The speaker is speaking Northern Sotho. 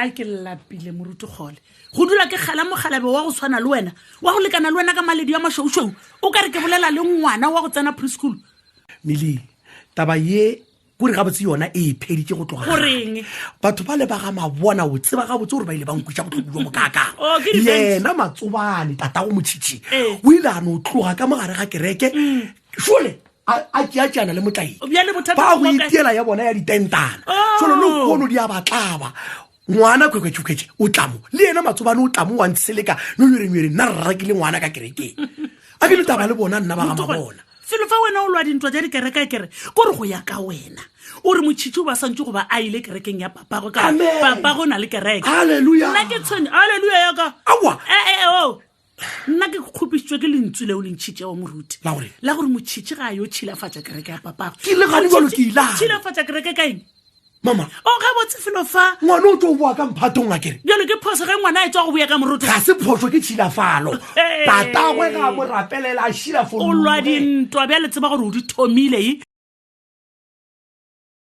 a ke lapile moruti kgole go dula ke kgala mogalabe wa go tshwana le wena wa go lekana le wena ka maledi ya mašweušweu o ka re ke bolela le ngwana wa go tsena preschool Mili taba ye kore ga botse yona e pheditse go tloga goreng batho ba le ba ga mabona o tseba ga botse gore ba ile ba nkwisha botlhokwa mo kaka Oh, ke revenge. yena matsobane tata go motšhitši o ile a no tloga ka mogare ga kereke šole a tšeatšeana le motlai Bjale bothata ba go bo bokae? itiela ya bona ya ditentana Oh. šole le kono di a batlaba ngwana kwekwetšoketse o tlamo le yena matsobane o tlamo wa ntsheleka no nyerenywere nna re rakile ngwana ka kerekeng a ke le taba le bona nna ba ga mabona felo fa wena o lwa dintwa tša dikereka kere kore go ya ka wena o re motšhitši o ba santse goba a ile kerekeng ya papago ka Amen. papago na le kereke Hallelujah. nna ke tshwenye halleluja yaka Aowa. nna ke kgopisitswe ke lentswe leo lentšhitše wa moruti La gore? la gore motšhitši ga yo tšhilafatša kereke ya papago Ke ile gane jwalo ke ilane. tšhilafatša kereke ka eng mama o ga botse felo fa ngwana o tlo boa ka mphatong a kere bjalo ke phoso ge ngwana a etswa go boya ka moruti ga se phoso ke tšhilafalo Hey. tatagwe ga mo rapelela a šilafolo o lwa dintwa bjale tseba gore o di thomile